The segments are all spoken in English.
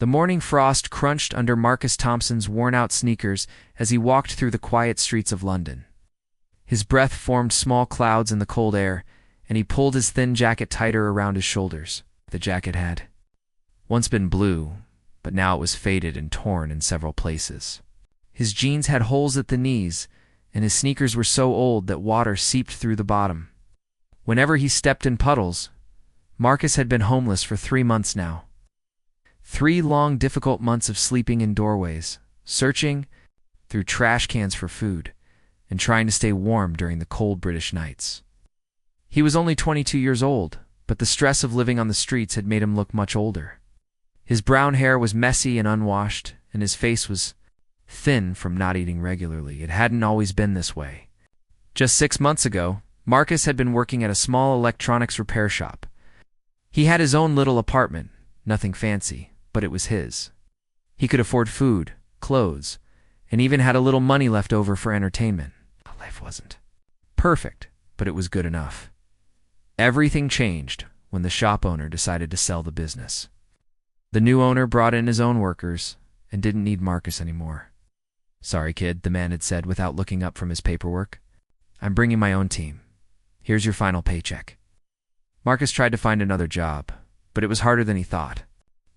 The morning frost crunched under Marcus Thompson's worn-out sneakers as he walked through the quiet streets of London. His breath formed small clouds in the cold air, and he pulled his thin jacket tighter around his shoulders. The jacket had once been blue, but now it was faded and torn in several places. His jeans had holes at the knees, and his sneakers were so old that water seeped through the bottom. Whenever he stepped in puddles, Marcus had been homeless for 3 months now. 3 long, difficult months of sleeping in doorways, searching through trash cans for food, and trying to stay warm during the cold British nights. He was only 22 years old, but the stress of living on the streets had made him look much older. His brown hair was messy and unwashed, and his face was thin from not eating regularly. It hadn't always been this way. Just 6 months ago, Marcus had been working at a small electronics repair shop. He had his own little apartment, nothing fancy, but it was his. He could afford food, clothes, and even had a little money left over for entertainment. Life wasn't perfect, but it was good enough. Everything changed when the shop owner decided to sell the business. The new owner brought in his own workers and didn't need Marcus anymore. "Sorry, kid," the man had said without looking up from his paperwork. "I'm bringing my own team. Here's your final paycheck." Marcus tried to find another job, but it was harder than he thought.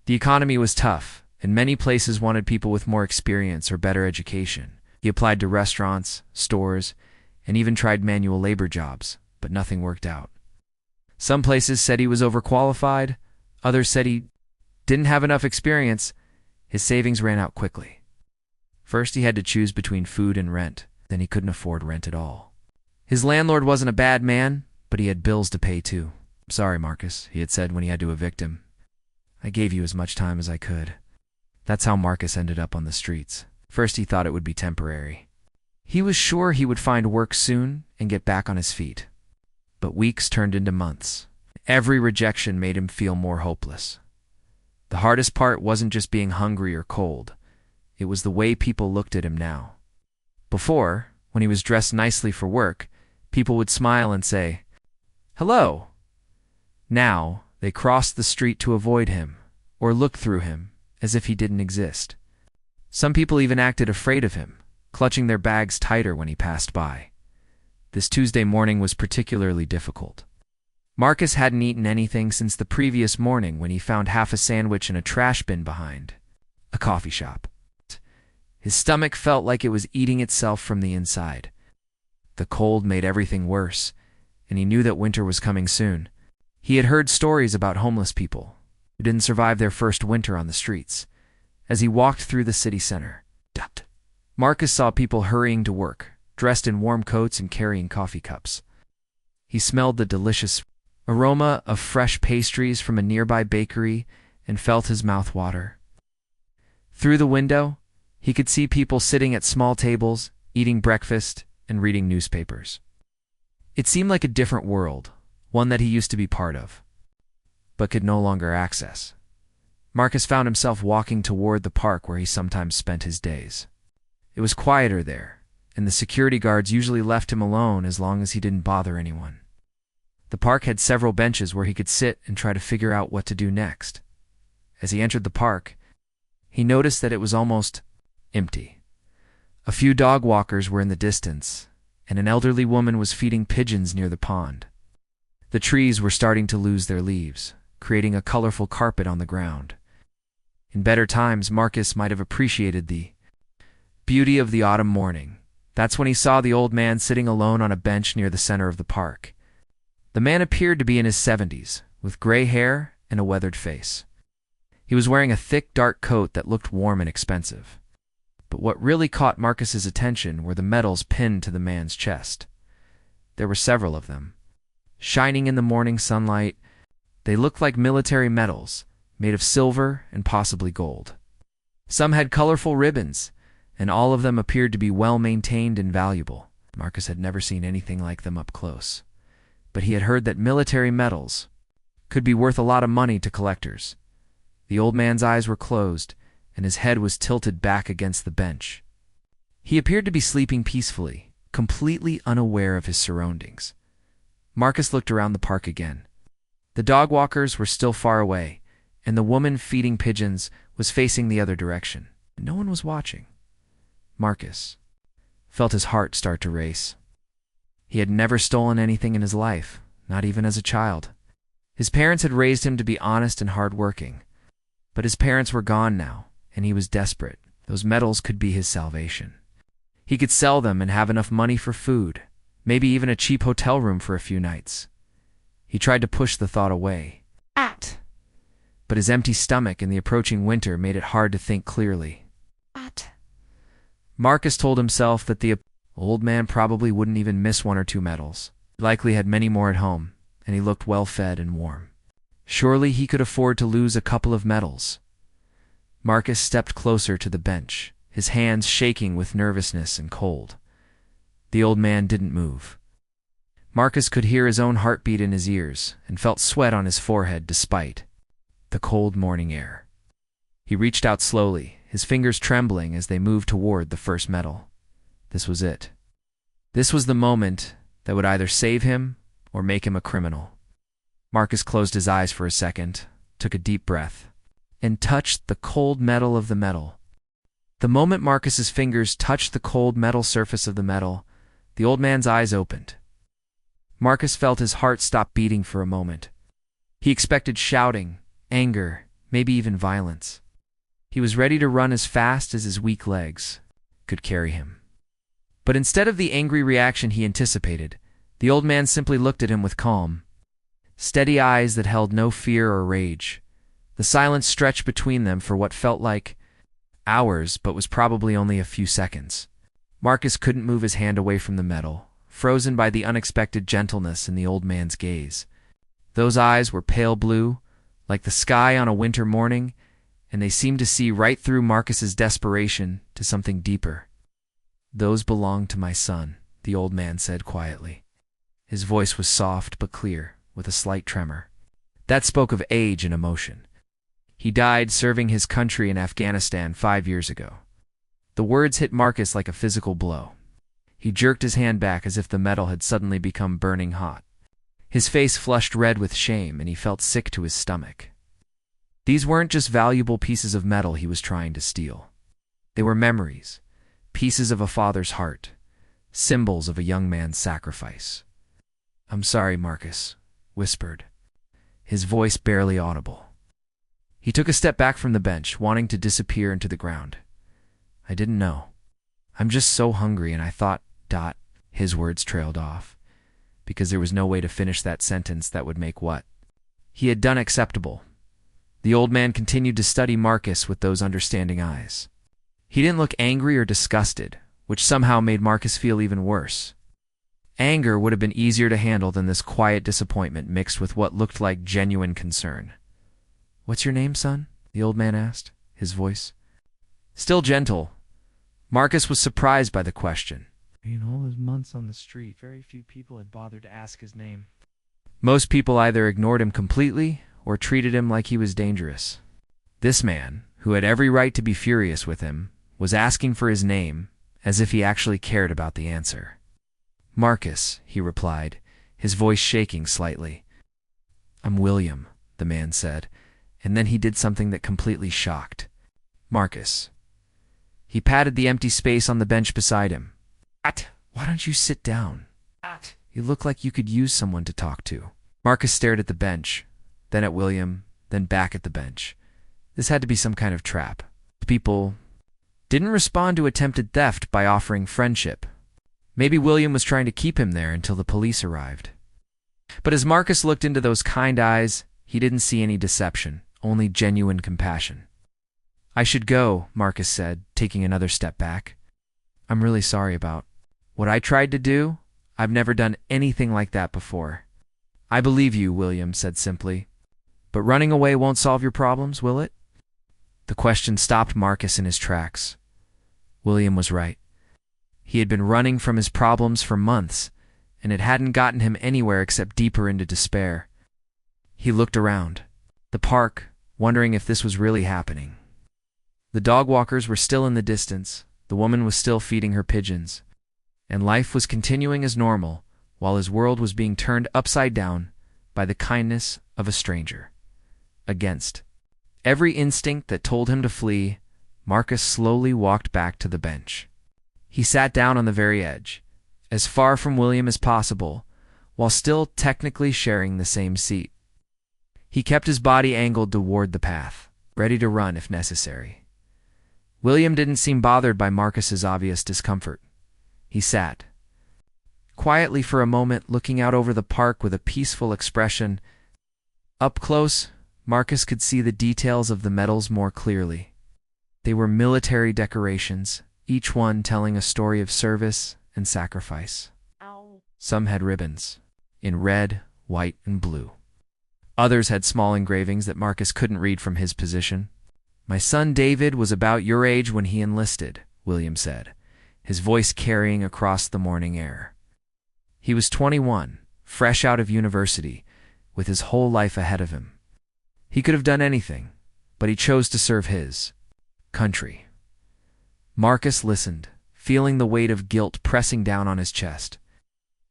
The economy was tough, and many places wanted people with more experience or better education. He applied to restaurants, stores, and even tried manual labor jobs, but nothing worked out. Some places said he was overqualified, others said he didn't have enough experience. His savings ran out quickly. First, he had to choose between food and rent, then he couldn't afford rent at all. His landlord wasn't a bad man, but he had bills to pay too. "Sorry, Marcus," he had said when he had to evict him. "I gave you as much time as I could." That's how Marcus ended up on the streets. First, he thought it would be temporary. He was sure he would find work soon and get back on his feet. But weeks turned into months. Every rejection made him feel more hopeless. The hardest part wasn't just being hungry or cold. It was the way people looked at him now. Before, when he was dressed nicely for work, people would smile and say, "Hello." Now, they crossed the street to avoid him, or looked through him, as if he didn't exist. Some people even acted afraid of him, clutching their bags tighter when he passed by. This Tuesday morning was particularly difficult. Marcus hadn't eaten anything since the previous morning when he found half a sandwich in a trash bin behind a coffee shop. His stomach felt like it was eating itself from the inside. The cold made everything worse, and he knew that winter was coming soon. He had heard stories about homeless people who didn't survive their first winter on the streets. As he walked through the city center, Marcus saw people hurrying to work, dressed in warm coats and carrying coffee cups. He smelled the delicious aroma of fresh pastries from a nearby bakery and felt his mouth water. Through the window, he could see people sitting at small tables, eating breakfast and reading newspapers. It seemed like a different world, one that he used to be part of, but could no longer access. Marcus found himself walking toward the park where he sometimes spent his days. It was quieter there, and the security guards usually left him alone as long as he didn't bother anyone. The park had several benches where he could sit and try to figure out what to do next. As he entered the park, he noticed that it was almost empty. A few dog walkers were in the distance, and an elderly woman was feeding pigeons near the pond. The trees were starting to lose their leaves, creating a colorful carpet on the ground. In better times, Marcus might have appreciated the beauty of the autumn morning. That's when he saw the old man sitting alone on a bench near the center of the park. The man appeared to be in his 70s, with gray hair and a weathered face. He was wearing a thick, dark coat that looked warm and expensive. But what really caught Marcus's attention were the medals pinned to the man's chest. There were several of them. Shining in the morning sunlight, they looked like military medals, made of silver and possibly gold. Some had colorful ribbons, and all of them appeared to be well-maintained and valuable. Marcus had never seen anything like them up close, but he had heard that military medals could be worth a lot of money to collectors. The old man's eyes were closed, and his head was tilted back against the bench. He appeared to be sleeping peacefully, completely unaware of his surroundings. Marcus looked around the park again. The dog walkers were still far away, and the woman feeding pigeons was facing the other direction. No one was watching. Marcus felt his heart start to race. He had never stolen anything in his life, not even as a child. His parents had raised him to be honest and hardworking. But his parents were gone now, and he was desperate. Those medals could be his salvation. He could sell them and have enough money for food, maybe even a cheap hotel room for a few nights. He tried to push the thought away. But his empty stomach and the approaching winter made it hard to think clearly. Marcus told himself that the old man probably wouldn't even miss 1 or 2 medals. He likely had many more at home, and he looked well-fed and warm. Surely he could afford to lose a couple of medals. Marcus stepped closer to the bench, his hands shaking with nervousness and cold. The old man didn't move. Marcus could hear his own heartbeat in his ears and felt sweat on his forehead despite the cold morning air. He reached out slowly, his fingers trembling as they moved toward the first medal. This was it. This was the moment that would either save him or make him a criminal. Marcus closed his eyes for a second, took a deep breath, and touched the cold metal of the medal. The moment Marcus's fingers touched the cold metal surface of the medal, the old man's eyes opened. Marcus felt his heart stop beating for a moment. He expected shouting, anger, maybe even violence. He was ready to run as fast as his weak legs could carry him. But instead of the angry reaction he anticipated, the old man simply looked at him with calm, steady eyes that held no fear or rage. The silence stretched between them for what felt like hours, but was probably only a few seconds. Marcus couldn't move his hand away from the medal, frozen by the unexpected gentleness in the old man's gaze. Those eyes were pale blue, like the sky on a winter morning, and they seemed to see right through Marcus's desperation to something deeper. "Those belong to my son," the old man said quietly. His voice was soft but clear, with a slight tremor. That spoke of age and emotion. He died serving his country in Afghanistan 5 years ago. The words hit Marcus like a physical blow. He jerked his hand back as if the metal had suddenly become burning hot. His face flushed red with shame, and he felt sick to his stomach. These weren't just valuable pieces of metal he was trying to steal. They were memories, pieces of a father's heart, symbols of a young man's sacrifice. "I'm sorry," Marcus whispered, his voice barely audible. He took a step back from the bench, wanting to disappear into the ground. "I didn't know. I'm just so hungry, and I thought, ... His words trailed off, because there was no way to finish that sentence that would make what he had done acceptable. The old man continued to study Marcus with those understanding eyes. He didn't look angry or disgusted, which somehow made Marcus feel even worse. Anger would have been easier to handle than this quiet disappointment mixed with what looked like genuine concern. "What's your name, son?" the old man asked, his voice still gentle. Marcus was surprised by the question. In all his months on the street, very few people had bothered to ask his name. Most people either ignored him completely or treated him like he was dangerous. This man, who had every right to be furious with him, was asking for his name as if he actually cared about the answer. "Marcus," he replied, his voice shaking slightly. "I'm William," the man said, and then he did something that completely shocked Marcus. He patted the empty space on the bench beside him. "Why don't you sit down? You look like you could use someone to talk to." Marcus stared at the bench, then at William, then back at the bench. This had to be some kind of trap. People didn't respond to attempted theft by offering friendship. Maybe William was trying to keep him there until the police arrived. But as Marcus looked into those kind eyes, he didn't see any deception, only genuine compassion. "I should go," Marcus said, taking another step back. "I'm really sorry about what I tried to do. I've never done anything like that before." "I believe you," William said simply. "But running away won't solve your problems, will it?" The question stopped Marcus in his tracks. William was right. He had been running from his problems for months, and it hadn't gotten him anywhere except deeper into despair. He looked around the park, wondering if this was really happening. The dog walkers were still in the distance, the woman was still feeding her pigeons, and life was continuing as normal, while his world was being turned upside down by the kindness of a stranger. Against Every instinct that told him to flee, Marcus slowly walked back to the bench. He sat down on the very edge, as far from William as possible, while still technically sharing the same seat. He kept his body angled toward the path, ready to run if necessary. William didn't seem bothered by Marcus's obvious discomfort. He sat quietly for a moment, looking out over the park with a peaceful expression. Up close, Marcus could see the details of the medals more clearly. They were military decorations, each one telling a story of service and sacrifice. Some had ribbons, in red, white, and blue. Others had small engravings that Marcus couldn't read from his position. "My son David was about your age when he enlisted," William said, his voice carrying across the morning air. He was 21, fresh out of university, with his whole life ahead of him. He could have done anything, but he chose to serve his country. Marcus listened, feeling the weight of guilt pressing down on his chest.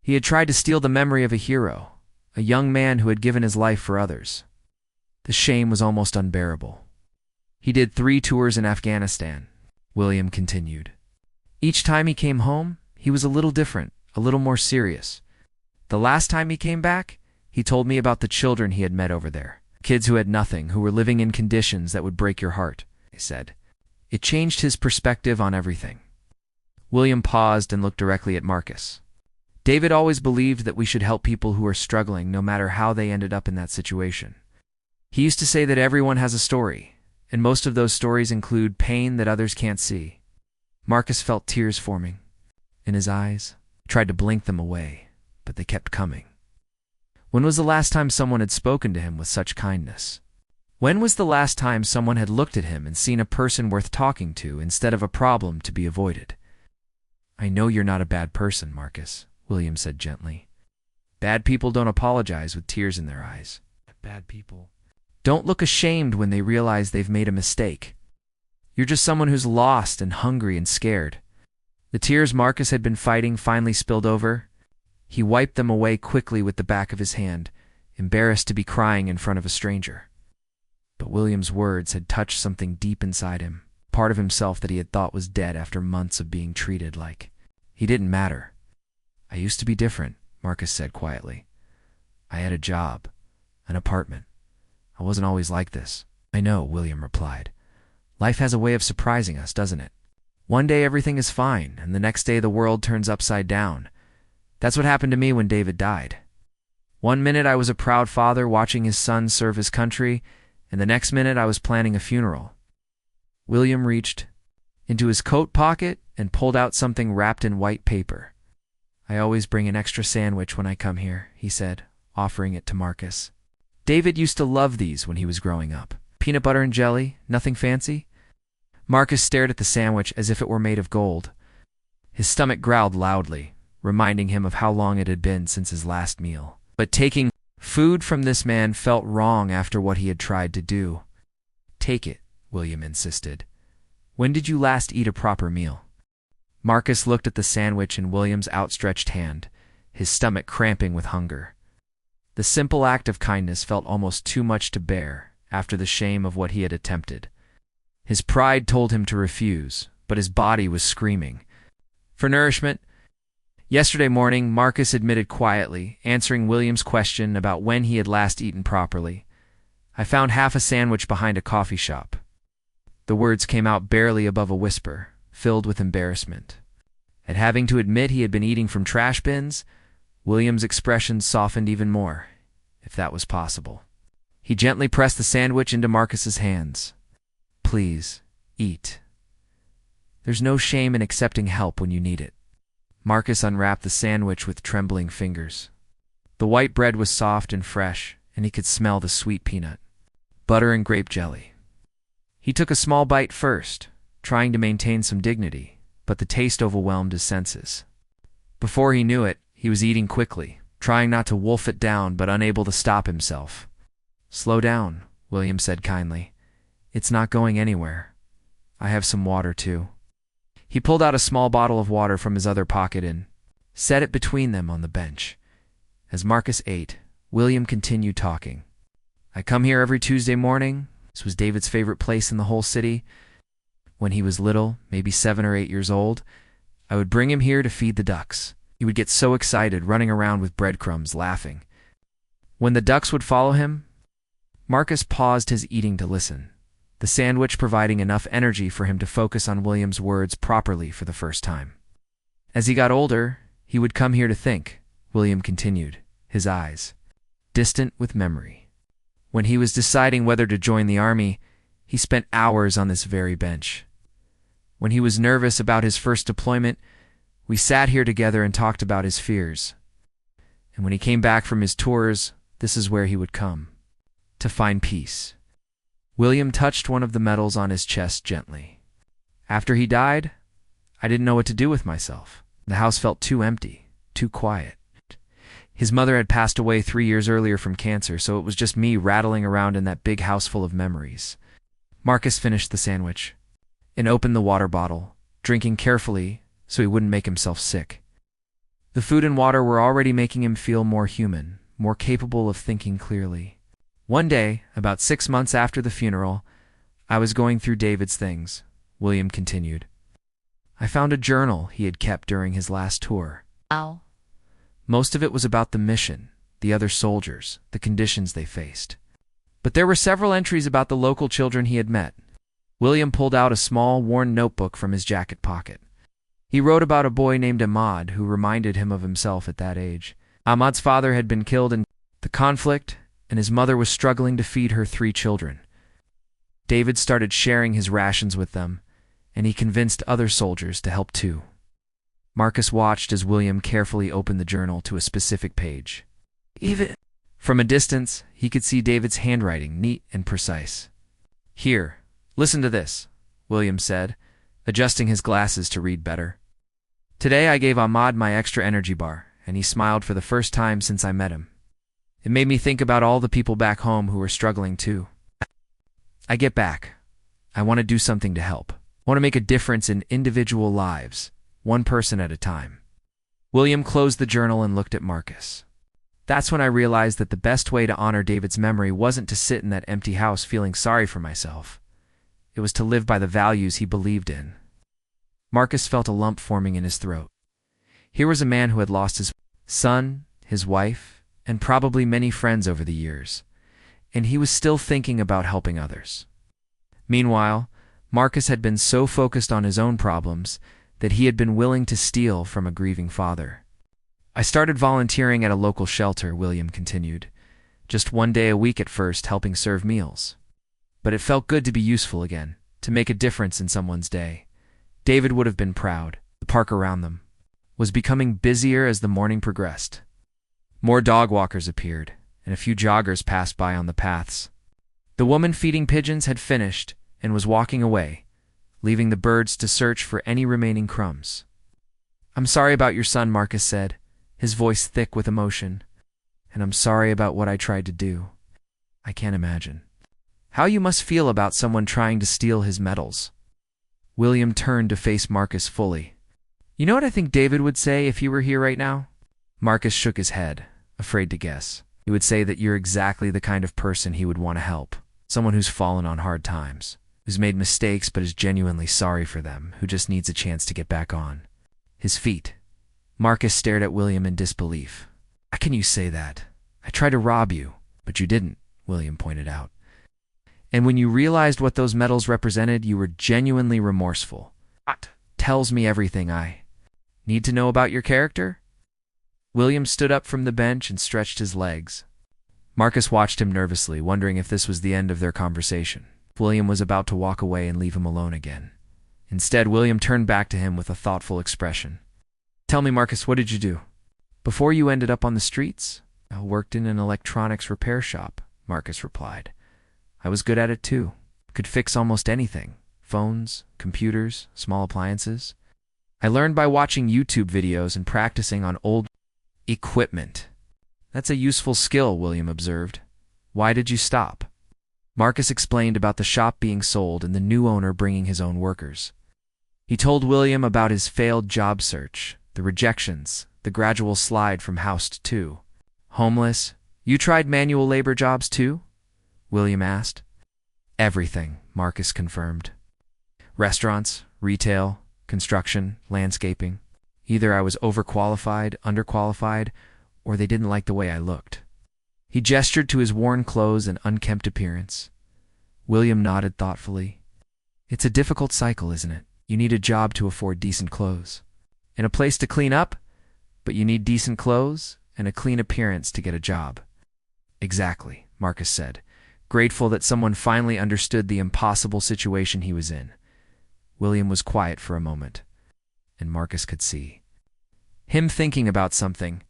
He had tried to steal the memory of a hero, a young man who had given his life for others. The shame was almost unbearable. "He did 3 tours in Afghanistan," William continued. "Each time he came home, he was a little different, a little more serious. The last time he came back, he told me about the children he had met over there. Kids who had nothing, who were living in conditions that would break your heart," he said. It changed his perspective on everything. William paused and looked directly at Marcus. "David always believed that we should help people who are struggling, no matter how they ended up in that situation. He used to say that everyone has a story, and most of those stories include pain that others can't see." Marcus felt tears forming in his eyes. He tried to blink them away, but they kept coming. When was the last time someone had spoken to him with such kindness? When was the last time someone had looked at him and seen a person worth talking to instead of a problem to be avoided? "I know you're not a bad person, Marcus," William said gently. "Bad people don't apologize with tears in their eyes. Bad people don't look ashamed when they realize they've made a mistake. You're just someone who's lost and hungry and scared." The tears Marcus had been fighting finally spilled over. He wiped them away quickly with the back of his hand, embarrassed to be crying in front of a stranger. But William's words had touched something deep inside him, part of himself that he had thought was dead after months of being treated like he didn't matter. "I used to be different," Marcus said quietly. "I had a job, an apartment. I wasn't always like this." "I know," William replied. "Life has a way of surprising us, doesn't it? One day everything is fine, and the next day the world turns upside down. That's what happened to me when David died. One minute I was a proud father watching his son serve his country, and the next minute I was planning a funeral." William reached into his coat pocket and pulled out something wrapped in white paper. "I always bring an extra sandwich when I come here," he said, offering it to Marcus. "David used to love these when he was growing up. Peanut butter and jelly, nothing fancy." Marcus stared at the sandwich as if it were made of gold. His stomach growled loudly, reminding him of how long it had been since his last meal. But taking food from this man felt wrong after what he had tried to do. "Take it," William insisted. "When did you last eat a proper meal?" Marcus looked at the sandwich in William's outstretched hand, his stomach cramping with hunger. The simple act of kindness felt almost too much to bear after the shame of what he had attempted. His pride told him to refuse, but his body was screaming for nourishment. Yesterday morning, Marcus admitted quietly, answering William's question about when he had last eaten properly. "I found half a sandwich behind a coffee shop." The words came out barely above a whisper, filled with embarrassment. At having to admit he had been eating from trash bins, William's expression softened even more, if that was possible. He gently pressed the sandwich into Marcus's hands. "Please, eat. There's no shame in accepting help when you need it." Marcus unwrapped the sandwich with trembling fingers. The white bread was soft and fresh, and he could smell the sweet peanut butter and grape jelly. He took a small bite first, trying to maintain some dignity, but the taste overwhelmed his senses. Before he knew it, he was eating quickly, trying not to wolf it down but unable to stop himself. "Slow down," William said kindly. "It's not going anywhere. I have some water, too." He pulled out a small bottle of water from his other pocket and set it between them on the bench. As Marcus ate, William continued talking. "I come here every Tuesday morning. This was David's favorite place in the whole city. When he was little, maybe 7 or 8 years old, I would bring him here to feed the ducks. He would get so excited, running around with breadcrumbs, laughing. When the ducks would follow him, Marcus paused his eating to listen, the sandwich providing enough energy for him to focus on William's words properly for the first time. As he got older, he would come here to think, William continued, his eyes distant with memory. When he was deciding whether to join the army, he spent hours on this very bench. When he was nervous about his first deployment, we sat here together and talked about his fears. And when he came back from his tours, this is where he would come, to find peace. William touched one of the medals on his chest gently. After he died, I didn't know what to do with myself. The house felt too empty, too quiet. His mother had passed away 3 years earlier from cancer, so it was just me rattling around in that big house full of memories. Marcus finished the sandwich and opened the water bottle, drinking carefully so he wouldn't make himself sick. The food and water were already making him feel more human, more capable of thinking clearly. One day, about 6 months after the funeral, I was going through David's things, William continued. I found a journal he had kept during his last tour. Ow. Most of it was about the mission, the other soldiers, the conditions they faced. But there were several entries about the local children he had met. William pulled out a small, worn notebook from his jacket pocket. He wrote about a boy named Ahmad who reminded him of himself at that age. Ahmad's father had been killed in the conflict, and his mother was struggling to feed her 3 children. David started sharing his rations with them, and he convinced other soldiers to help too. Marcus watched as William carefully opened the journal to a specific page. Even from a distance, he could see David's handwriting, neat and precise. Here, listen to this, William said, adjusting his glasses to read better. Today I gave Ahmad my extra energy bar, and he smiled for the first time since I met him. It made me think about all the people back home who are struggling too. I get back. I want to do something to help. I want to make a difference in individual lives, one person at a time. William closed the journal and looked at Marcus. That's when I realized that the best way to honor David's memory wasn't to sit in that empty house feeling sorry for myself. It was to live by the values he believed in. Marcus felt a lump forming in his throat. Here was a man who had lost his son, his wife, and probably many friends over the years, and he was still thinking about helping others. Meanwhile, Marcus had been so focused on his own problems that he had been willing to steal from a grieving father. I started volunteering at a local shelter, William continued, just 1 day a week at first, helping serve meals. But it felt good to be useful again, to make a difference in someone's day. David would have been proud. The park around them was becoming busier as the morning progressed. More dog walkers appeared, and a few joggers passed by on the paths. The woman feeding pigeons had finished and was walking away, leaving the birds to search for any remaining crumbs. I'm sorry about your son, Marcus said, his voice thick with emotion. And I'm sorry about what I tried to do. I can't imagine how you must feel about someone trying to steal his medals. William turned to face Marcus fully. You know what I think David would say if you were here right now? Marcus shook his head, afraid to guess. He would say that you're exactly the kind of person he would want to help. Someone who's fallen on hard times, who's made mistakes but is genuinely sorry for them, who just needs a chance to get back on his feet. Marcus stared at William in disbelief. How can you say that? I tried to rob you, but you didn't, William pointed out. And when you realized what those medals represented, you were genuinely remorseful. That tells me everything I need to know about your character. William stood up from the bench and stretched his legs. Marcus watched him nervously, wondering if this was the end of their conversation. William was about to walk away and leave him alone again. Instead, William turned back to him with a thoughtful expression. Tell me, Marcus, what did you do before you ended up on the streets? I worked in an electronics repair shop, Marcus replied. I was good at it too. Could fix almost anything. Phones, computers, small appliances. I learned by watching YouTube videos and practicing on old equipment. That's a useful skill, William observed. Why did you stop? Marcus explained about the shop being sold and the new owner bringing his own workers. He told William about his failed job search, the rejections, the gradual slide from house to two. Homeless. You tried manual labor jobs too? William asked. Everything, Marcus confirmed. Restaurants, retail, construction, landscaping. Either I was overqualified, underqualified, or they didn't like the way I looked. He gestured to his worn clothes and unkempt appearance. William nodded thoughtfully. It's a difficult cycle, isn't it? You need a job to afford decent clothes. And a place to clean up, but you need decent clothes and a clean appearance to get a job. Exactly, Marcus said, grateful that someone finally understood the impossible situation he was in. William was quiet for a moment, and Marcus could see him thinking about something.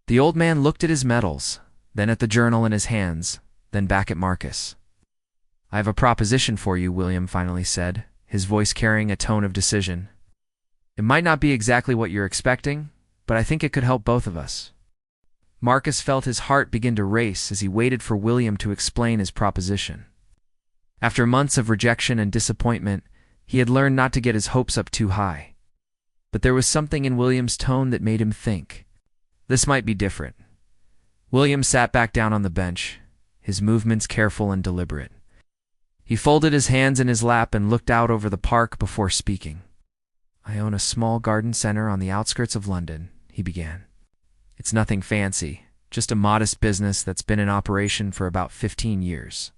The old man looked at his medals, then at the journal in his hands, then back at Marcus. I have a proposition for you, William finally said, his voice carrying a tone of decision. It might not be exactly what you're expecting, but I think it could help both of us. Marcus felt his heart begin to race as he waited for William to explain his proposition. After months of rejection and disappointment, he had learned not to get his hopes up too high. But there was something in William's tone that made him think. This might be different. William sat back down on the bench, his movements careful and deliberate. He folded his hands in his lap and looked out over the park before speaking. I own a small garden center on the outskirts of London, he began. It's nothing fancy, just a modest business that's been in operation for about 15 years.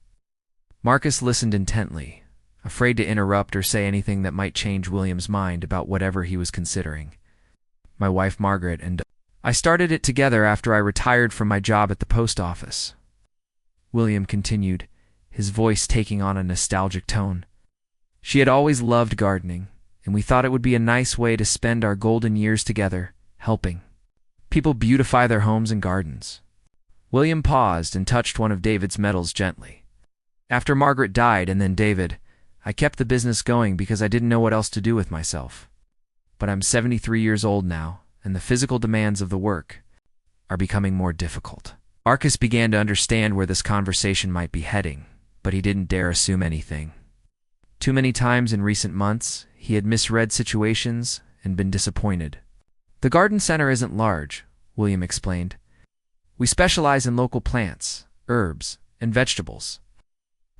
Marcus listened intently, afraid to interrupt or say anything that might change William's mind about whatever he was considering. My wife Margaret and I started it together after I retired from my job at the post office. William continued, his voice taking on a nostalgic tone. She had always loved gardening, and we thought it would be a nice way to spend our golden years together, helping people beautify their homes and gardens. William paused and touched one of David's medals gently. After Margaret died and then David, I kept the business going because I didn't know what else to do with myself. But I'm 73 years old now, and the physical demands of the work are becoming more difficult. Marcus began to understand where this conversation might be heading, but he didn't dare assume anything. Too many times in recent months, he had misread situations and been disappointed. The garden center isn't large, William explained. We specialize in local plants, herbs, and vegetables.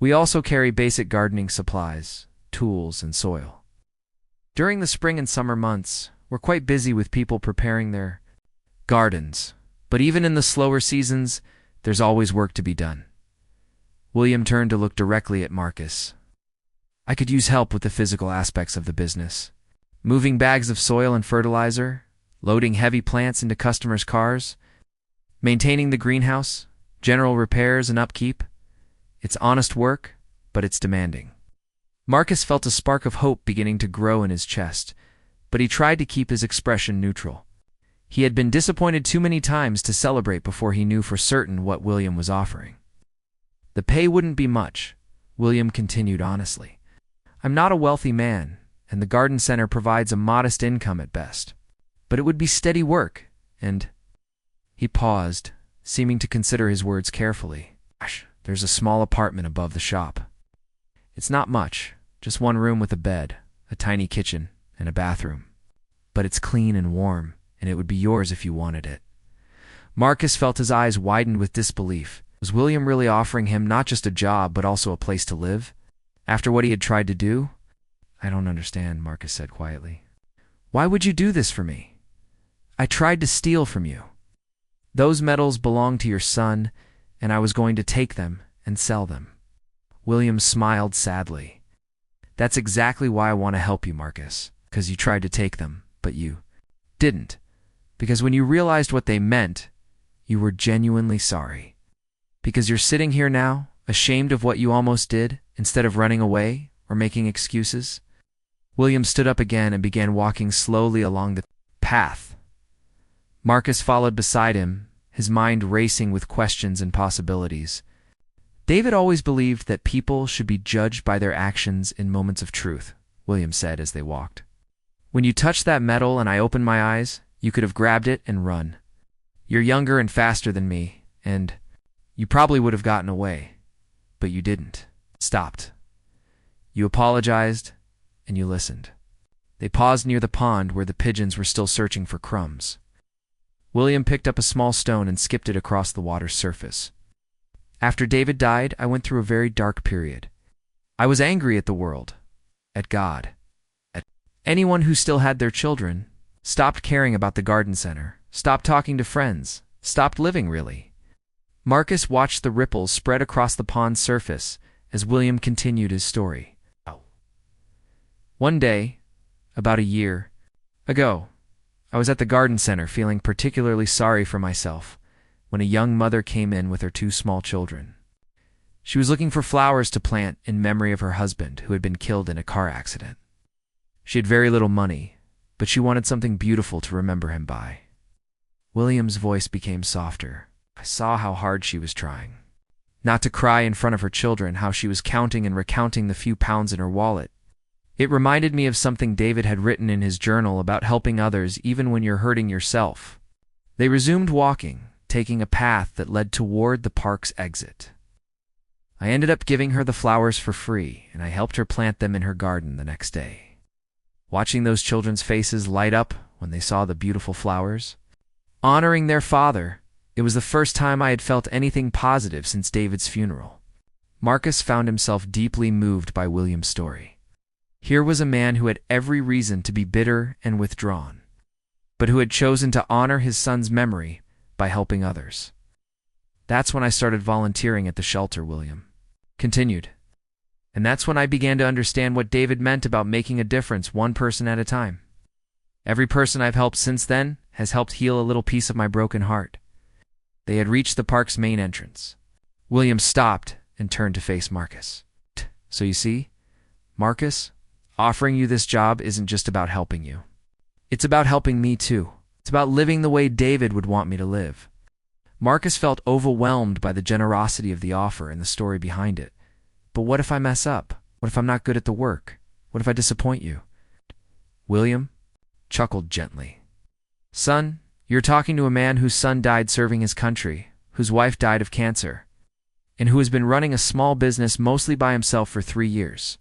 We also carry basic gardening supplies, tools, and soil. During the spring and summer months, we're quite busy with people preparing their gardens, but even in the slower seasons, there's always work to be done. William turned to look directly at Marcus. I could use help with the physical aspects of the business. Moving bags of soil and fertilizer, loading heavy plants into customers' cars, maintaining the greenhouse, general repairs and upkeep. It's honest work, but it's demanding. Marcus felt a spark of hope beginning to grow in his chest, but he tried to keep his expression neutral. He had been disappointed too many times to celebrate before he knew for certain what William was offering. The pay wouldn't be much, William continued honestly. I'm not a wealthy man, and the garden center provides a modest income at best. But it would be steady work, and he paused, seeming to consider his words carefully. There's a small apartment above the shop. It's not much, just one room with a bed, a tiny kitchen, and a bathroom. But it's clean and warm, and it would be yours if you wanted it. Marcus felt his eyes widen with disbelief. Was William really offering him not just a job, but also a place to live? After what he had tried to do? I don't understand, Marcus said quietly. Why would you do this for me? I tried to steal from you. Those medals belong to your son, and I was going to take them and sell them. William smiled sadly. That's exactly why I want to help you, Marcus, because you tried to take them, but you didn't. Because when you realized what they meant, you were genuinely sorry. Because you're sitting here now, ashamed of what you almost did, instead of running away or making excuses. William stood up again and began walking slowly along the path. Marcus followed beside him, his mind racing with questions and possibilities. David always believed that people should be judged by their actions in moments of truth, William said as they walked. When you touched that medal and I opened my eyes, you could have grabbed it and run. You're younger and faster than me, and you probably would have gotten away. But you didn't. Stopped. You apologized, and you listened. They paused near the pond where the pigeons were still searching for crumbs. William picked up a small stone and skipped it across the water's surface. After David died, I went through a very dark period. I was angry at the world, at God, at anyone who still had their children, stopped caring about the garden center, stopped talking to friends, stopped living really. Marcus watched the ripples spread across the pond's surface as William continued his story. One day, about a year ago, I was at the garden center feeling particularly sorry for myself when a young mother came in with her 2 small children. She was looking for flowers to plant in memory of her husband who had been killed in a car accident. She had very little money, but she wanted something beautiful to remember him by. William's voice became softer. I saw how hard she was trying. Not to cry in front of her children, how she was counting and recounting the few pounds in her wallet. It reminded me of something David had written in his journal about helping others even when you're hurting yourself. They resumed walking, taking a path that led toward the park's exit. I ended up giving her the flowers for free, and I helped her plant them in her garden the next day. Watching those children's faces light up when they saw the beautiful flowers, honoring their father, it was the first time I had felt anything positive since David's funeral. Marcus found himself deeply moved by William's story. Here was a man who had every reason to be bitter and withdrawn, but who had chosen to honor his son's memory by helping others. That's when I started volunteering at the shelter, William continued. And that's when I began to understand what David meant about making a difference one person at a time. Every person I've helped since then has helped heal a little piece of my broken heart. They had reached the park's main entrance. William stopped and turned to face Marcus. So you see, Marcus, offering you this job isn't just about helping you. It's about helping me too. It's about living the way David would want me to live. Marcus felt overwhelmed by the generosity of the offer and the story behind it. But what if I mess up? What if I'm not good at the work? What if I disappoint you? William chuckled gently. Son, you're talking to a man whose son died serving his country, whose wife died of cancer, and who has been running a small business mostly by himself for 3 years.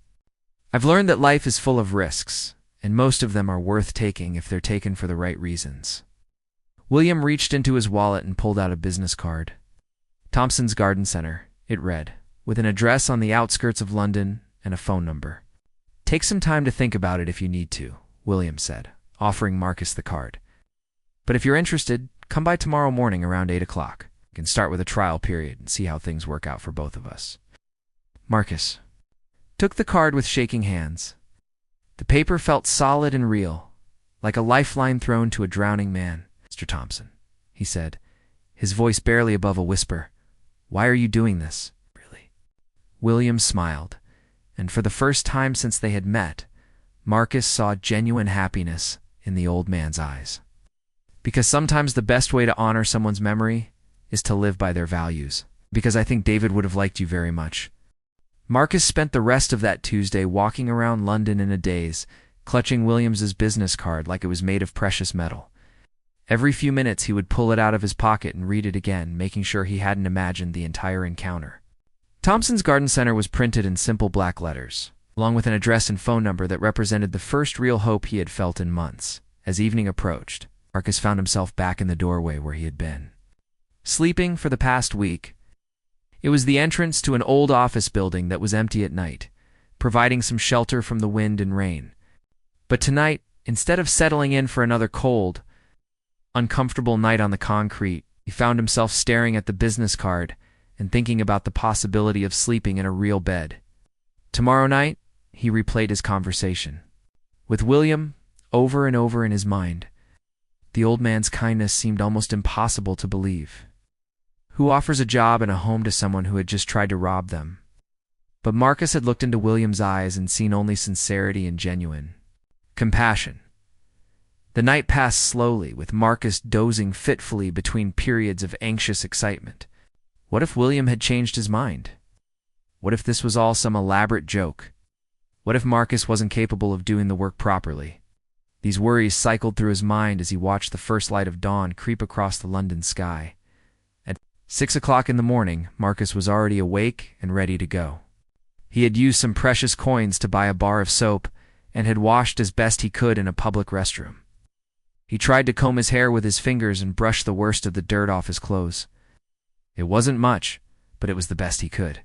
I've learned that life is full of risks, and most of them are worth taking if they're taken for the right reasons. William reached into his wallet and pulled out a business card. Thompson's Garden Center, it read, with an address on the outskirts of London and a phone number. Take some time to think about it if you need to, William said, offering Marcus the card. But if you're interested, come by tomorrow morning around 8 o'clock. We can start with a trial period and see how things work out for both of us. Marcus took the card with shaking hands. The paper felt solid and real, like a lifeline thrown to a drowning man. Mr. Thompson, he said, his voice barely above a whisper. Why are you doing this? Really? William smiled, and for the first time since they had met, Marcus saw genuine happiness in the old man's eyes. Because sometimes the best way to honor someone's memory is to live by their values. Because I think David would have liked you very much. Marcus spent the rest of that Tuesday walking around London in a daze, clutching Williams's business card like it was made of precious metal. Every few minutes he would pull it out of his pocket and read it again, making sure he hadn't imagined the entire encounter. Thompson's Garden Center was printed in simple black letters, along with an address and phone number that represented the first real hope he had felt in months. As evening approached, Marcus found himself back in the doorway where he had been sleeping for the past week. It was the entrance to an old office building that was empty at night, providing some shelter from the wind and rain. But tonight, instead of settling in for another cold, uncomfortable night on the concrete, he found himself staring at the business card and thinking about the possibility of sleeping in a real bed. Tomorrow night, he replayed his conversation with William over and over in his mind. The old man's kindness seemed almost impossible to believe. Who offers a job and a home to someone who had just tried to rob them? But Marcus had looked into William's eyes and seen only sincerity and genuine compassion. The night passed slowly, with Marcus dozing fitfully between periods of anxious excitement. What if William had changed his mind? What if this was all some elaborate joke? What if Marcus wasn't capable of doing the work properly? These worries cycled through his mind as he watched the first light of dawn creep across the London sky. At 6 o'clock in the morning, Marcus was already awake and ready to go. He had used some precious coins to buy a bar of soap and had washed as best he could in a public restroom. He tried to comb his hair with his fingers and brush the worst of the dirt off his clothes. It wasn't much, but it was the best he could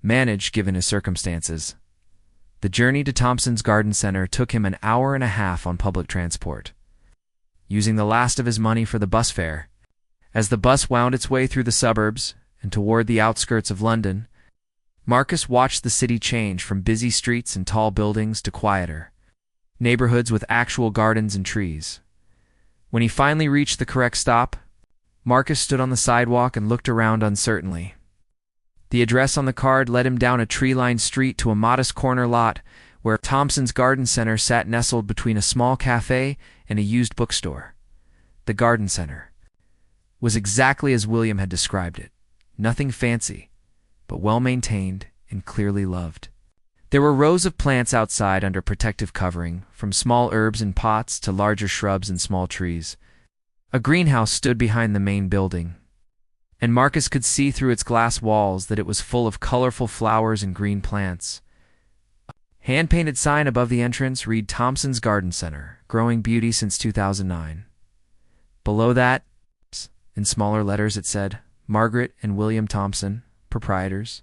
manage given his circumstances. The journey to Thompson's Garden Center took him an hour and a half on public transport, using the last of his money for the bus fare. As the bus wound its way through the suburbs and toward the outskirts of London, Marcus watched the city change from busy streets and tall buildings to quieter neighborhoods with actual gardens and trees. When he finally reached the correct stop, Marcus stood on the sidewalk and looked around uncertainly. The address on the card led him down a tree-lined street to a modest corner lot where Thompson's Garden Center sat nestled between a small cafe and a used bookstore. The Garden Center was exactly as William had described it. Nothing fancy, but well-maintained and clearly loved. There were rows of plants outside under protective covering, from small herbs in pots to larger shrubs and small trees. A greenhouse stood behind the main building, and Marcus could see through its glass walls that it was full of colorful flowers and green plants. A hand-painted sign above the entrance read Thompson's Garden Center, growing beauty since 2009. Below that, in smaller letters, it said, Margaret and William Thompson, proprietors.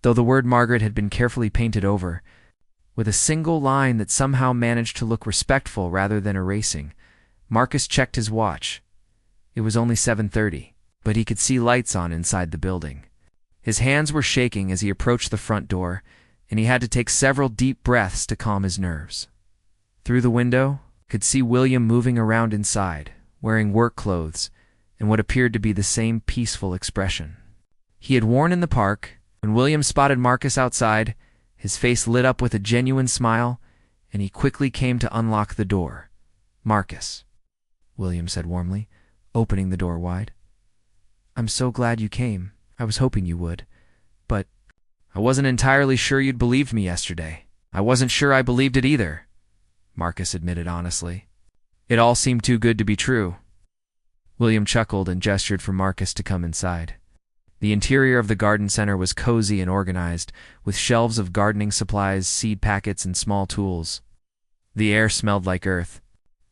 Though the word Margaret had been carefully painted over, with a single line that somehow managed to look respectful rather than erasing, Marcus checked his watch. It was only 7:30, but he could see lights on inside the building. His hands were shaking as he approached the front door, and he had to take several deep breaths to calm his nerves. Through the window, he could see William moving around inside, wearing work clothes and what appeared to be the same peaceful expression he had worn in the park. When William spotted Marcus outside, his face lit up with a genuine smile, and he quickly came to unlock the door. Marcus, William said warmly, opening the door wide. I'm so glad you came. I was hoping you would. But I wasn't entirely sure you'd believed me yesterday. I wasn't sure I believed it either, Marcus admitted honestly. It all seemed too good to be true. William chuckled and gestured for Marcus to come inside. The interior of the garden center was cozy and organized, with shelves of gardening supplies, seed packets, and small tools. The air smelled like earth,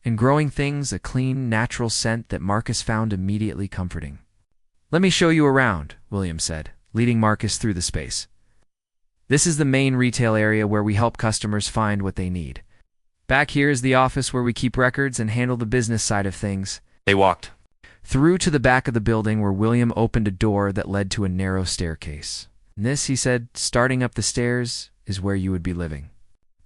and growing things a clean, natural scent that Marcus found immediately comforting. Let me show you around, William said, leading Marcus through the space. This is the main retail area where we help customers find what they need. Back here is the office where we keep records and handle the business side of things. They walked through to the back of the building where William opened a door that led to a narrow staircase. This, he said, starting up the stairs, is where you would be living.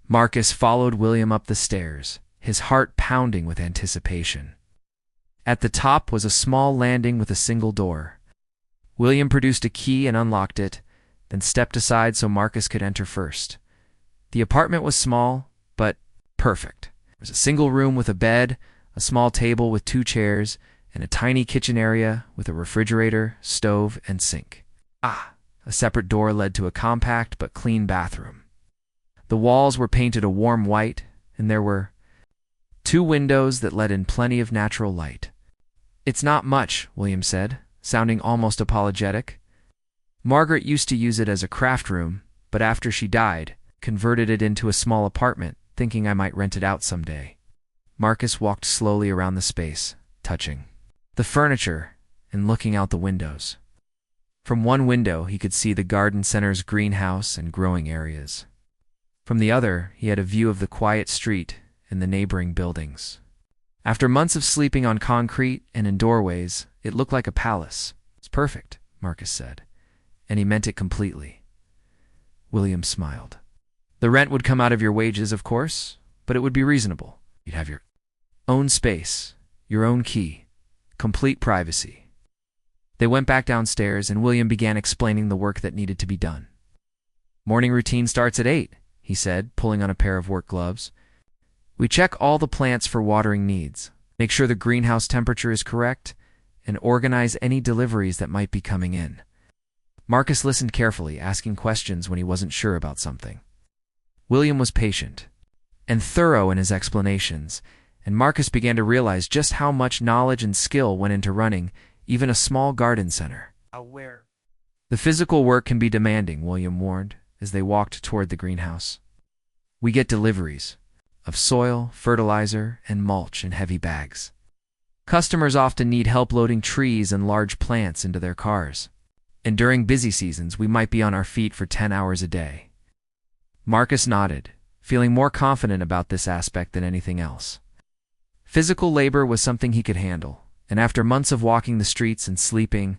Marcus followed William up the stairs, his heart pounding with anticipation. At the top was a small landing with a single door. William produced a key and unlocked it, then stepped aside so Marcus could enter first. The apartment was small, but perfect. There was a single room with a bed, a small table with 2 chairs, and a tiny kitchen area with a refrigerator, stove, and sink. A separate door led to a compact but clean bathroom. The walls were painted a warm white, and there were 2 windows that let in plenty of natural light. It's not much, William said, sounding almost apologetic. Margaret used to use it as a craft room, but after she died, converted it into a small apartment, thinking I might rent it out someday. Marcus walked slowly around the space, touching the furniture and looking out the windows. From one window, he could see the garden center's greenhouse and growing areas. From the other, he had a view of the quiet street and the neighboring buildings. After months of sleeping on concrete and in doorways, it looked like a palace. It's perfect, Marcus said, and he meant it completely. William smiled. The rent would come out of your wages, of course, but it would be reasonable. You'd have your own space, your own key, complete privacy. They went back downstairs, and William began explaining the work that needed to be done. Morning routine starts at 8, he said, pulling on a pair of work gloves. We check all the plants for watering needs, make sure the greenhouse temperature is correct, and organize any deliveries that might be coming in. Marcus listened carefully, asking questions when he wasn't sure about something. William was patient and thorough in his explanations, and Marcus began to realize just how much knowledge and skill went into running even a small garden center. The physical work can be demanding, William warned, as they walked toward the greenhouse. We get deliveries of soil, fertilizer, and mulch in heavy bags. Customers often need help loading trees and large plants into their cars. And during busy seasons, we might be on our feet for 10 hours a day. Marcus nodded, feeling more confident about this aspect than anything else. Physical labor was something he could handle, and after months of walking the streets and sleeping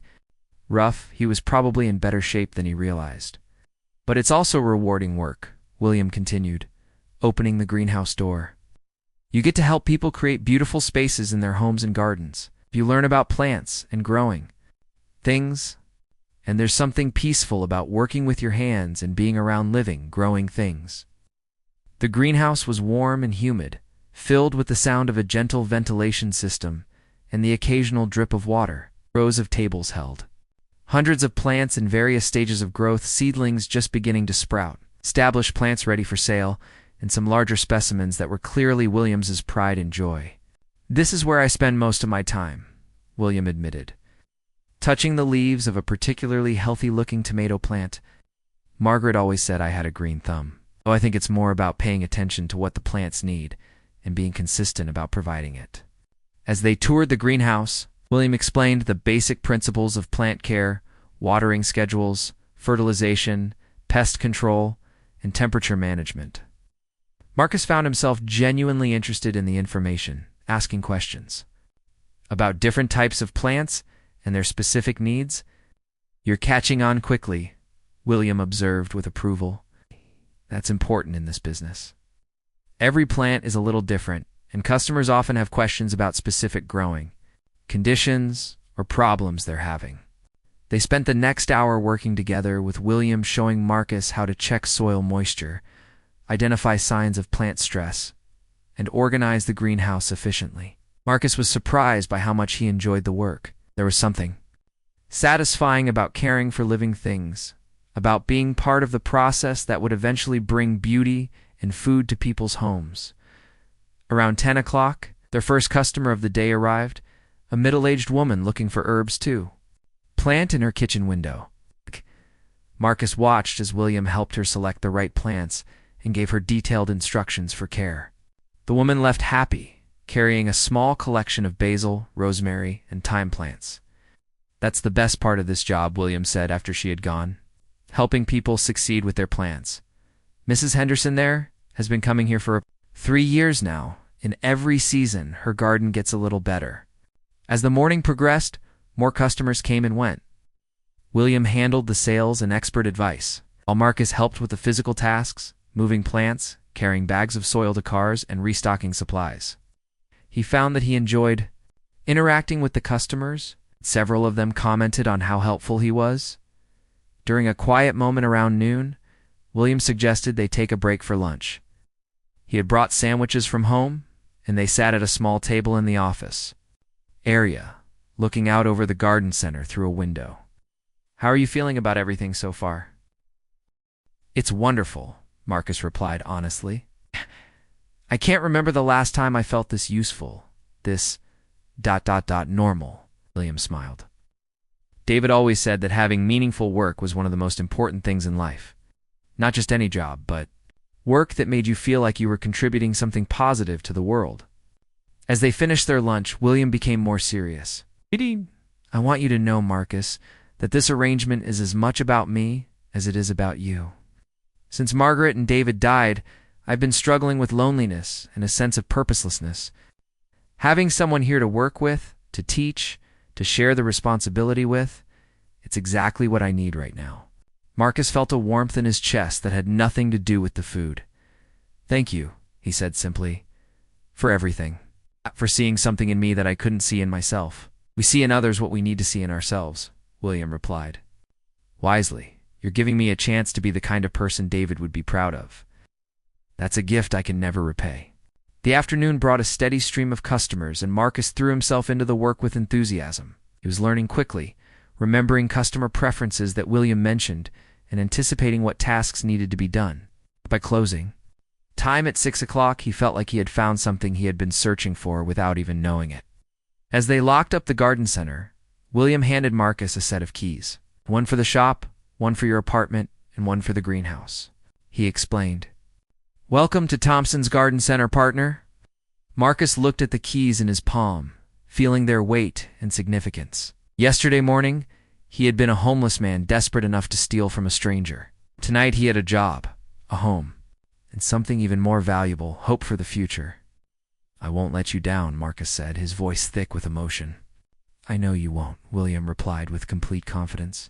rough, he was probably in better shape than he realized. But it's also rewarding work, William continued, opening the greenhouse door. You get to help people create beautiful spaces in their homes and gardens. You learn about plants and growing things, and there's something peaceful about working with your hands and being around living, growing things. The greenhouse was warm and humid, filled with the sound of a gentle ventilation system and the occasional drip of water. Rows of tables held hundreds of plants in various stages of growth, seedlings just beginning to sprout, established plants ready for sale, and some larger specimens that were clearly Williams's pride and joy. This is where I spend most of my time, William admitted. Touching the leaves of a particularly healthy-looking tomato plant. Margaret always said I had a green thumb. Oh, I think it's more about paying attention to what the plants need and being consistent about providing it. As they toured the greenhouse, William explained the basic principles of plant care, watering schedules, fertilization, pest control, and temperature management. Marcus found himself genuinely interested in the information, asking questions about different types of plants and their specific needs. You're catching on quickly, William observed with approval. That's important in this business. Every plant is a little different, and customers often have questions about specific growing conditions or problems they're having. They spent the next hour working together, with William showing Marcus how to check soil moisture, identify signs of plant stress, and organize the greenhouse efficiently. Marcus was surprised by how much he enjoyed the work. There was something satisfying about caring for living things, about being part of the process that would eventually bring beauty and food to people's homes. Around 10 o'clock, their first customer of the day arrived, a middle-aged woman looking for herbs too. Plant in her kitchen window. Marcus watched as William helped her select the right plants and gave her detailed instructions for care. The woman left happy, carrying a small collection of basil, rosemary, and thyme plants. That's the best part of this job, William said after she had gone. Helping people succeed with their plants. Mrs. Henderson there has been coming here for 3 years now. In every season, her garden gets a little better. As the morning progressed, more customers came and went. William handled the sales and expert advice, while Marcus helped with the physical tasks, moving plants, carrying bags of soil to cars, and restocking supplies. He found that he enjoyed interacting with the customers. Several of them commented on how helpful he was. During a quiet moment around noon, William suggested they take a break for lunch. He had brought sandwiches from home, and they sat at a small table in the office area, looking out over the garden center through a window. How are you feeling about everything so far? It's wonderful, Marcus replied honestly. I can't remember the last time I felt this useful, this ... normal, William smiled. David always said that having meaningful work was one of the most important things in life. Not just any job, but work that made you feel like you were contributing something positive to the world. As they finished their lunch, William became more serious. I want you to know, Marcus, that this arrangement is as much about me as it is about you. Since Margaret and David died, I've been struggling with loneliness and a sense of purposelessness. Having someone here to work with, to teach, to share the responsibility with, it's exactly what I need right now. Marcus felt a warmth in his chest that had nothing to do with the food. Thank you, he said simply, for everything. For seeing something in me that I couldn't see in myself. We see in others what we need to see in ourselves, William replied. Wisely, you're giving me a chance to be the kind of person David would be proud of. That's a gift I can never repay. The afternoon brought a steady stream of customers, and Marcus threw himself into the work with enthusiasm. He was learning quickly, remembering customer preferences that William mentioned, and anticipating what tasks needed to be done. By closing time at 6 o'clock, he felt like he had found something he had been searching for without even knowing it. As they locked up the garden center, William handed Marcus a set of keys. One for the shop, one for your apartment, and one for the greenhouse. He explained. Welcome to Thompson's Garden Center, partner. Marcus looked at the keys in his palm, feeling their weight and significance. Yesterday morning, he had been a homeless man desperate enough to steal from a stranger. Tonight he had a job, a home. and something even more valuable, hope for the future. "I won't let you down," Marcus said, his voice thick with emotion. "I know you won't," William replied with complete confidence.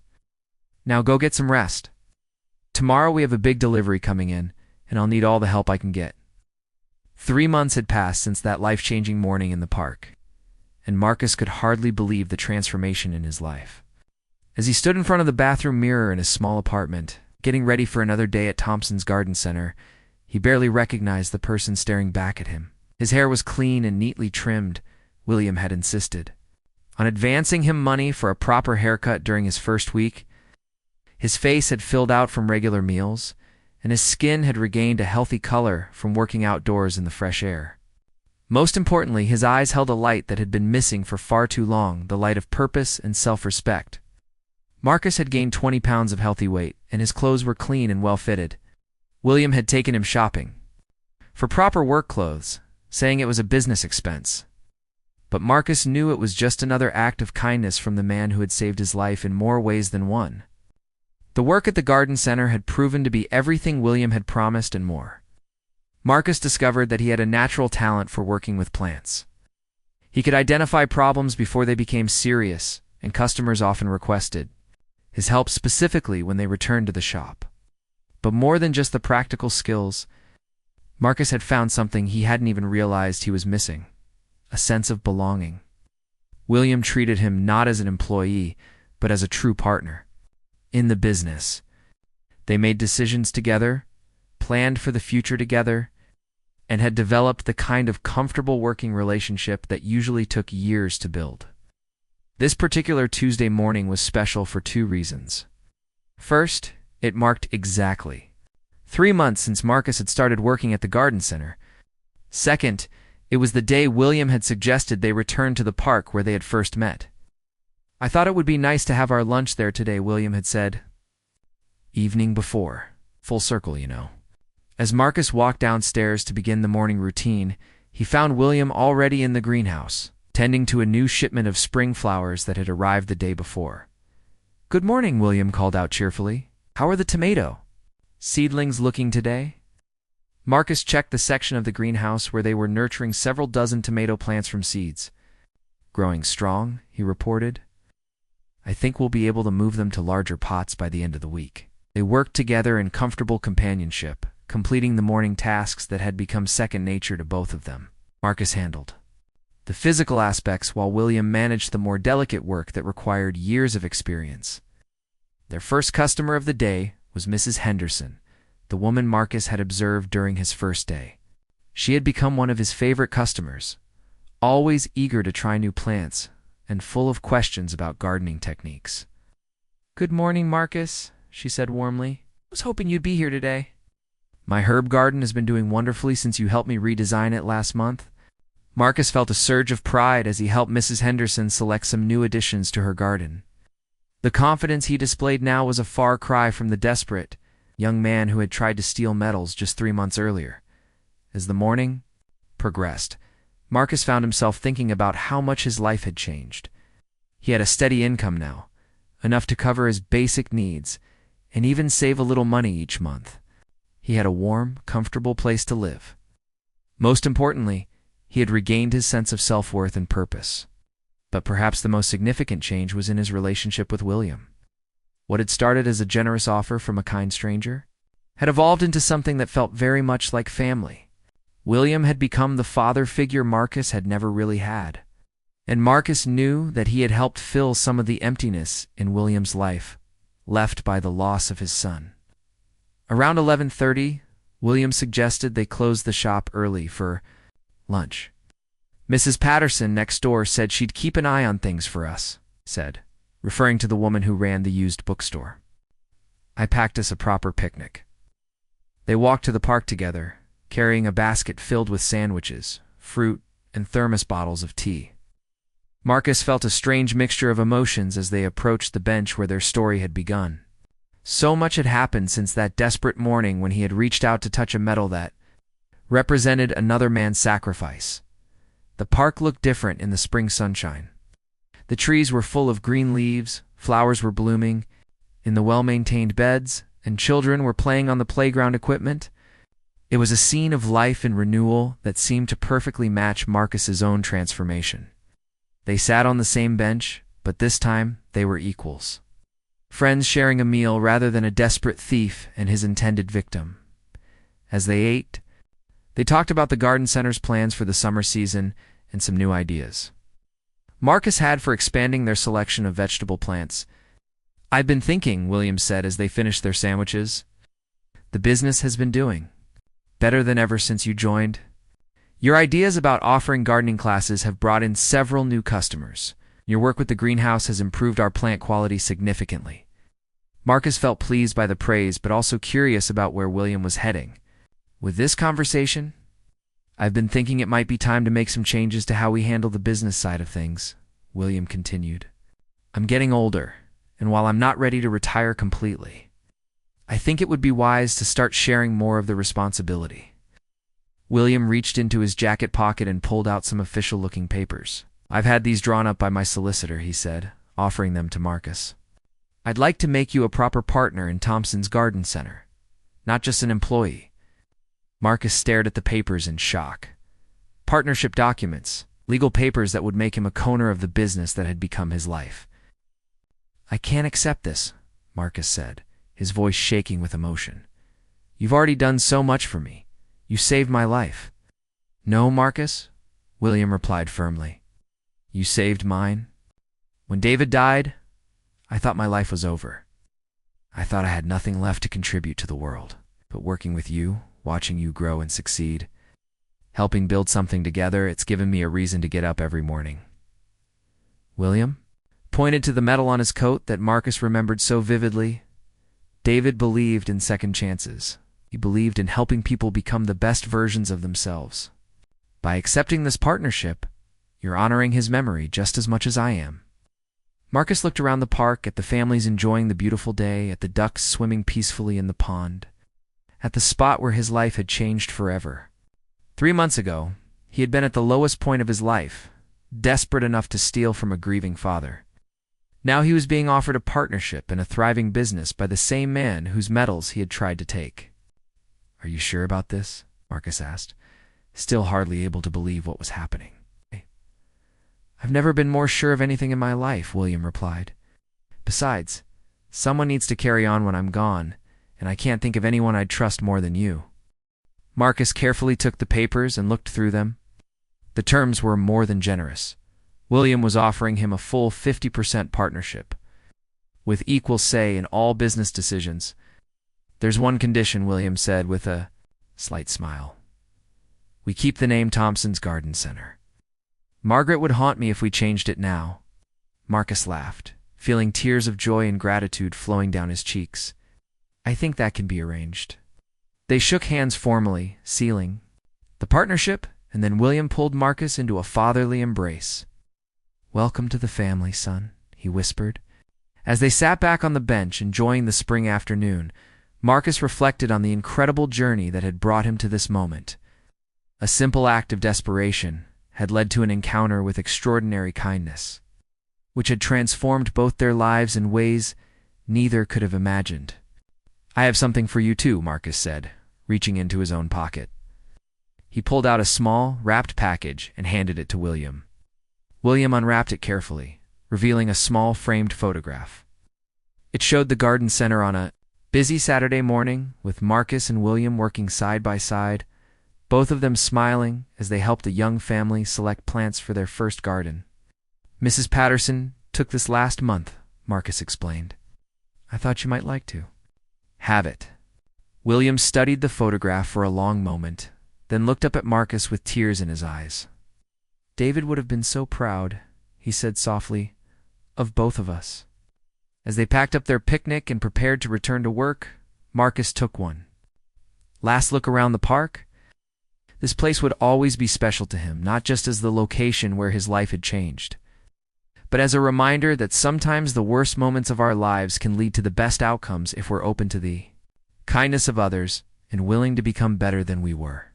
"Now go get some rest. Tomorrow we have a big delivery coming in, and I'll need all the help I can get." 3 months had passed since that life-changing morning in the park, and Marcus could hardly believe the transformation in his life. As he stood in front of the bathroom mirror in his small apartment, getting ready for another day at Thompson's Garden Center, he barely recognized the person staring back at him. His hair was clean and neatly trimmed. William had insisted on advancing him money for a proper haircut during his first week. His face had filled out from regular meals, and his skin had regained a healthy color from working outdoors in the fresh air. Most importantly, his eyes held a light that had been missing for far too long, the light of purpose and self-respect. Marcus had gained 20 pounds of healthy weight, and his clothes were clean and well-fitted. William had taken him shopping for proper work clothes, saying it was a business expense. But Marcus knew it was just another act of kindness from the man who had saved his life in more ways than one. The work at the garden center had proven to be everything William had promised and more. Marcus discovered that he had a natural talent for working with plants. He could identify problems before they became serious, and customers often requested his help specifically when they returned to the shop. But more than just the practical skills, Marcus had found something he hadn't even realized he was missing: a sense of belonging. William treated him not as an employee, but as a true partner in the business. They made decisions together, planned for the future together, and had developed the kind of comfortable working relationship that usually took years to build. This particular Tuesday morning was special for 2 reasons. First, it marked exactly 3 months since Marcus had started working at the garden center. Second, it was the day William had suggested they return to the park where they had first met. "I thought it would be nice to have our lunch there today," William had said. Evening before. Full circle, you know. As Marcus walked downstairs to begin the morning routine, he found William already in the greenhouse, tending to a new shipment of spring flowers that had arrived the day before. "Good morning," William called out cheerfully. "How are the tomato seedlings looking today?" Marcus checked the section of the greenhouse where they were nurturing several dozen tomato plants from seeds. "Growing strong," he reported. "I think we'll be able to move them to larger pots by the end of the week." They worked together in comfortable companionship, completing the morning tasks that had become second nature to both of them. Marcus handled the physical aspects while William managed the more delicate work that required years of experience. Their first customer of the day was Mrs. Henderson, the woman Marcus had observed during his first day. She had become one of his favorite customers, always eager to try new plants and full of questions about gardening techniques. "Good morning, Marcus," she said warmly. "I was hoping you'd be here today." "My herb garden has been doing wonderfully since you helped me redesign it last month." Marcus felt a surge of pride as he helped Mrs. Henderson select some new additions to her garden. The confidence he displayed now was a far cry from the desperate young man who had tried to steal medals just 3 months earlier. As the morning progressed, Marcus found himself thinking about how much his life had changed. He had a steady income now, enough to cover his basic needs and even save a little money each month. He had a warm, comfortable place to live. Most importantly, he had regained his sense of self-worth and purpose. But perhaps the most significant change was in his relationship with William. What had started as a generous offer from a kind stranger had evolved into something that felt very much like family. William had become the father figure Marcus had never really had. And Marcus knew that he had helped fill some of the emptiness in William's life, left by the loss of his son. Around 11:30, William suggested they close the shop early for lunch. "Mrs. Patterson next door said she'd keep an eye on things for us," said, referring to the woman who ran the used bookstore. "I packed us a proper picnic." They walked to the park together, carrying a basket filled with sandwiches, fruit, and thermos bottles of tea. Marcus felt a strange mixture of emotions as they approached the bench where their story had begun. So much had happened since that desperate morning when he had reached out to touch a medal that represented another man's sacrifice. The park looked different in the spring sunshine. The trees were full of green leaves, flowers were blooming in the well-maintained beds, and children were playing on the playground equipment. It was a scene of life and renewal that seemed to perfectly match Marcus's own transformation. They sat on the same bench, but this time they were equals. Friends sharing a meal rather than a desperate thief and his intended victim. As they ate, they talked about the garden center's plans for the summer season and some new ideas Marcus had for expanding their selection of vegetable plants. "I've been thinking," William said as they finished their sandwiches. "The business has been doing better than ever since you joined. Your ideas about offering gardening classes have brought in several new customers. Your work with the greenhouse has improved our plant quality significantly." Marcus felt pleased by the praise, but also curious about where William was heading. With this conversation, "I've been thinking it might be time to make some changes to how we handle the business side of things," William continued. "I'm getting older, and while I'm not ready to retire completely, I think it would be wise to start sharing more of the responsibility." William reached into his jacket pocket and pulled out some official-looking papers. "I've had these drawn up by my solicitor," he said, offering them to Marcus. "I'd like to make you a proper partner in Thompson's Garden Center, not just an employee." Marcus stared at the papers in shock. Partnership documents, legal papers that would make him a co-owner of the business that had become his life. "I can't accept this," Marcus said, his voice shaking with emotion. "You've already done so much for me. You saved my life." "No, Marcus," William replied firmly. "You saved mine. When David died, I thought my life was over. I thought I had nothing left to contribute to the world. But working with you, watching you grow and succeed, helping build something together, it's given me a reason to get up every morning." William pointed to the medal on his coat that Marcus remembered so vividly. David believed in second chances. He believed in helping people become the best versions of themselves. By accepting this partnership, you're honoring his memory just as much as I am. Marcus looked around the park, at the families enjoying the beautiful day, at the ducks swimming peacefully in the pond, at the spot where his life had changed forever. 3 months ago, he had been at the lowest point of his life, desperate enough to steal from a grieving father. Now he was being offered a partnership in a thriving business by the same man whose medals he had tried to take. "Are you sure about this?" Marcus asked, still hardly able to believe what was happening. "I've never been more sure of anything in my life," William replied. "Besides, someone needs to carry on when I'm gone, and I can't think of anyone I'd trust more than you." Marcus carefully took the papers and looked through them. The terms were more than generous. William was offering him a full 50% partnership, with equal say in all business decisions. "There's one condition," William said with a slight smile. "We keep the name Thompson's Garden Center. Margaret would haunt me if we changed it now." Marcus laughed, feeling tears of joy and gratitude flowing down his cheeks. "I think that can be arranged." They shook hands formally, sealing the partnership, and then William pulled Marcus into a fatherly embrace. "Welcome to the family, son," he whispered. As they sat back on the bench enjoying the spring afternoon, Marcus reflected on the incredible journey that had brought him to this moment. A simple act of desperation had led to an encounter with extraordinary kindness, which had transformed both their lives in ways neither could have imagined. "I have something for you too," Marcus said, reaching into his own pocket. He pulled out a small, wrapped package and handed it to William. William unwrapped it carefully, revealing a small framed photograph. It showed the garden center on a busy Saturday morning, with Marcus and William working side by side, both of them smiling as they helped a young family select plants for their first garden. "Mrs. Patterson took this last month," Marcus explained. "I thought you might like to have it." William studied the photograph for a long moment, then looked up at Marcus with tears in his eyes. "David would have been so proud," he said softly, "of both of us." As they packed up their picnic and prepared to return to work, Marcus took one last look around the park. This place would always be special to him, not just as the location where his life had changed, but as a reminder that sometimes the worst moments of our lives can lead to the best outcomes if we're open to the kindness of others and willing to become better than we were.